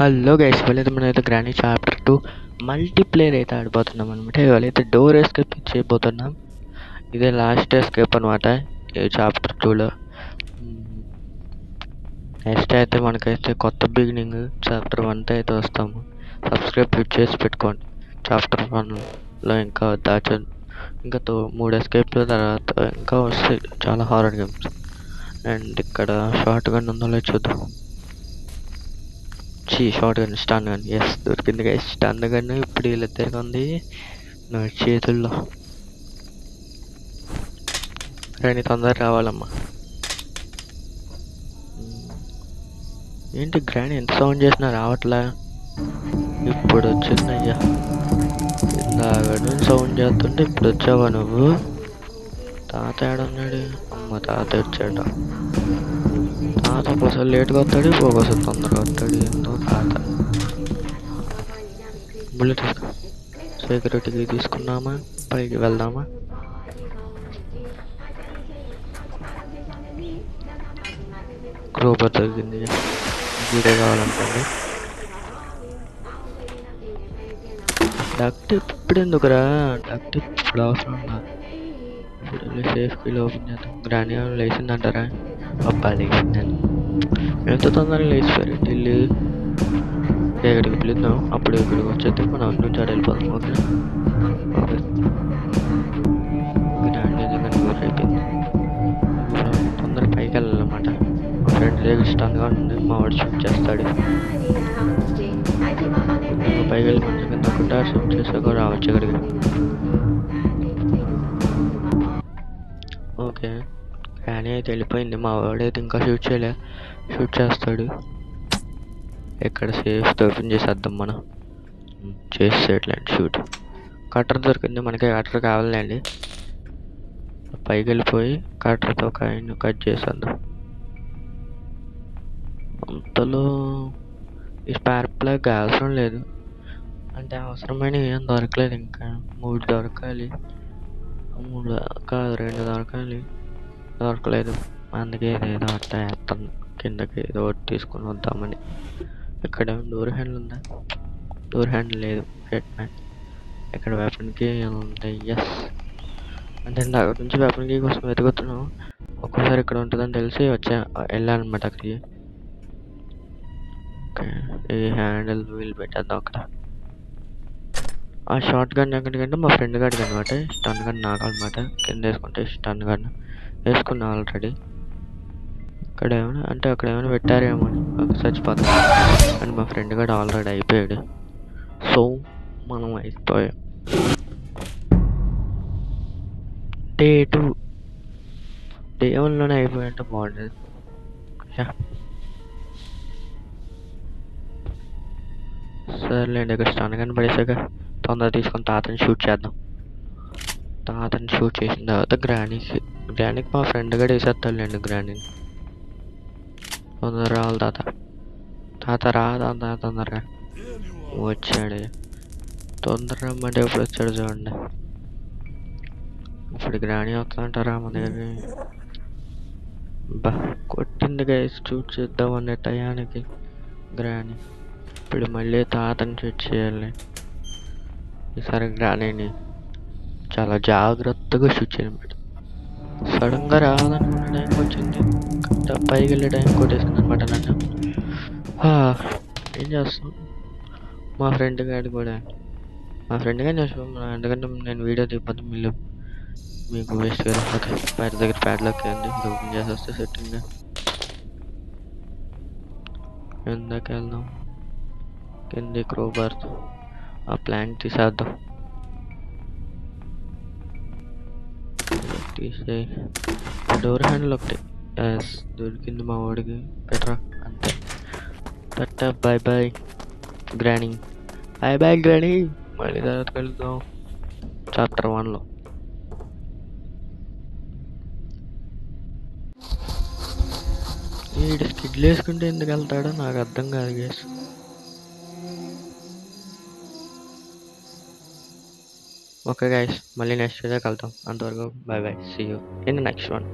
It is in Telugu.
హలో గైస్, ఇవాళైతే మనమైతే గ్రానీ చాప్టర్ 2 మల్టీప్లేయర్ అయితే ఆడిపోతున్నాం అనమాట. ఇవాళైతే డోర్ ఎస్కేప్ చేయబోతున్నాం. ఇదే లాస్ట్ ఎస్కేప్ అనమాట ఈ చాప్టర్ 2లో. నెక్స్ట్ అయితే మనకైతే కొత్త బిగినింగ్ చాప్టర్ 1తో అయితే వస్తాము. సబ్స్క్రైబ్ చేసి పెట్టుకోండి. చాప్టర్ 1లో ఇంకా దాచాను, ఇంకా 3 ఎస్కేప్ల తర్వాత ఇంకా వస్తాయి చాలా హారర్ గేమ్స్. అండ్ ఇక్కడ షార్ట్ గన్ ఉందో లేదో చూద్దాం. Shotgun, stun gun. Yes, దొరికింది గైస్. స్టన్ గన్ ఇప్పుడు వీళ్ళిద్దరికి ఉంది నా చేతుల్లో. కానీ తొందర రావాలమ్మా. ఏంటి గ్రాండ్ ఎంత సౌండ్ చేసినా రావట్లే? ఇప్పుడు వచ్చిందయ్యా. ఇందాక సౌండ్ చేస్తుంటే ఇప్పుడు వచ్చావా నువ్వు? తాత ఏడున్నాడు? అమ్మ తాత వచ్చాడు. తాత ఒకసారి లేట్గా వస్తాడు, ఒకసారి తొందరగా వస్తాడు. ఏందో తాత. బుల్లెట్ సెక్యూరిటీకి తీసుకున్నామా? పైకి వెళ్దామా? క్రోబర్ దొరికింది. వీడియో కావాలనుకోండి. డక్ట్ ఇప్పుడు ఎందుకురా? డక్ట్ ఇప్పుడు అవసరం నాకు. ఇప్పుడు వెళ్ళి సేఫ్కి ఓపెన్ చేద్దాం. గ్రానీ లేచిందంటారా? అబ్బా లేచిందని. ఎంత తొందరగా లేచిపోయారు ఢిల్లీ. ఎక్కడికి పిలుద్దాం, అప్పుడు ఇక్కడికి వచ్చేస్తే మనం అన్ని నుంచి వెళ్ళిపోదాం. Okay okay. గ్రాండ్ నిజంగా నోరు అయిపోయింది. తొందరగా పైకి వెళ్ళాలన్నమాట. మా ఫ్రెండ్ దగ్గర స్టన్గా ఉంది, మా వాడు షూట్ చేస్తాడు. పైకి వెళ్ళి మంచి కింద తక్కువ షూట్ చేసాక రావచ్చు ఇక్కడికి. ఓకే, కానీ అయితే వెళ్ళిపోయింది. మా వాడైతే ఇంకా షూట్ చేయలే, షూట్ చేస్తాడు. ఎక్కడ సేఫ్ ఓపెన్ చేసేద్దాం మనం. చేసేట్లేండి షూట్. కట్టర్ దొరికింది మనకి. కట్టర్ కావాలండి. పైకి వెళ్ళిపోయి కట్టర్తో కాయను కట్ చేసేద్దాం. అంతలో ఈ స్పేర్ ప్లగ్ అవసరం లేదు, అంటే అవసరమైన ఏం దొరకలేదు. ఇంకా 3 దొరకాలి. 3 కాదు, 2 దొరకాలి. దొరకలేదు. అందుకే ఏదో అట్ట వేస్తాను కిందకి. ఏదో ఒకటి తీసుకుని వద్దామని. ఇక్కడ డోర్ హ్యాండిల్ ఉందా? డోర్ హ్యాండిల్ లేదు. Head man. ఇక్కడ వెపన్కి ఉంది. ఎస్, అంటే అక్కడి నుంచి వెపన్కి కోసం వెతుకుతున్నాం. ఒక్కోసారి ఇక్కడ ఉంటుందని తెలిసి వెళ్ళానమాట అక్కడికి. ఓకే, ఈ హ్యాండిల్ వీల్ పెట్టేద్దాం అక్కడ. ఆ షార్ట్ గన్ ఎక్కడికంటే మా ఫ్రెండ్ గారికి అనమాట. స్టన్ గన్ నాకనమాట. కింద వేసుకుంటే స్టన్ గన్ వేసుకున్నా ఆల్రెడీ. ఇక్కడ ఏమైనా అంటే అక్కడ ఏమైనా పెట్టారేమో అని చచ్చిపోతాం. అని మా ఫ్రెండ్ గారు ఆల్రెడీ అయిపోయాడు. సో మనం అయిపోయాం. డే 2 డే 1లోనే అయిపోయాయంటే బాగుండేది. సర్లేండి, ఇక్కడ స్టన్ గన్ పడేసాక తొందరగా తీసుకొని తాతని షూట్ చేద్దాం. తాతని షూట్ చేసిన తర్వాత గ్రానీకి మా ఫ్రెండ్ గడు వేసేస్తాడులేండి. గ్రానీని తొందరగా రావాలి. తాత రా తొందరగా. వచ్చాడు. తొందరగా రమ్మంటే ఎప్పుడు వచ్చాడు చూడండి. ఇప్పుడు గ్రానీ వస్తుందంటారా మన దగ్గరికి? బా కొట్టింది గైస్. షూట్ చేద్దాం అనే టయానికి గ్రానీ. ఇప్పుడు మళ్ళీ తాతని షూట్ చేయాలి. ఈసారి గ్రానీని చాలా జాగ్రత్తగా షూట్ చేయాలన్నమాట. సడన్గా రావాలనుకున్న టైంకి వచ్చింది. పైకి వెళ్ళే టైం కొట్టేసింది అనమాట నన్ను. ఏం చేస్తాం. మా ఫ్రెండ్ గారు కూడా ఎందుకంటే నేను వీడియో తీయకపోతే మీకు వేస్ట్ కదా. ఓకే, బయట దగ్గర ప్యాడ్లాక్ అయింది. ఇది ఓపెన్ చేసి వస్తే సెట్టింగ్. ఎందాక వెళ్దాం. కింది క్రోబార్ ఆ ప్లాంక్ తీసేద్దాం. తీసే డోర్ హ్యాండిల్ ఒకటి. ఎస్, దొరికింది మా వాడికి. పెట్టరా అంతే. టట్ట bye bye granny. Bye bye granny. మళ్ళీ తర్వాత కలుద్దాం చాప్టర్ 1లో. వీడు స్కిడ్లు వేసుకుంటే ఎందుకు వెళ్తాడో నాకు అర్థం కాదు గేస్. ఓకే గైస్, మళ్ళీ నెక్స్ట్ వీడియో కలుద్దాం. అంతవరకు bye bye. See you in the next one.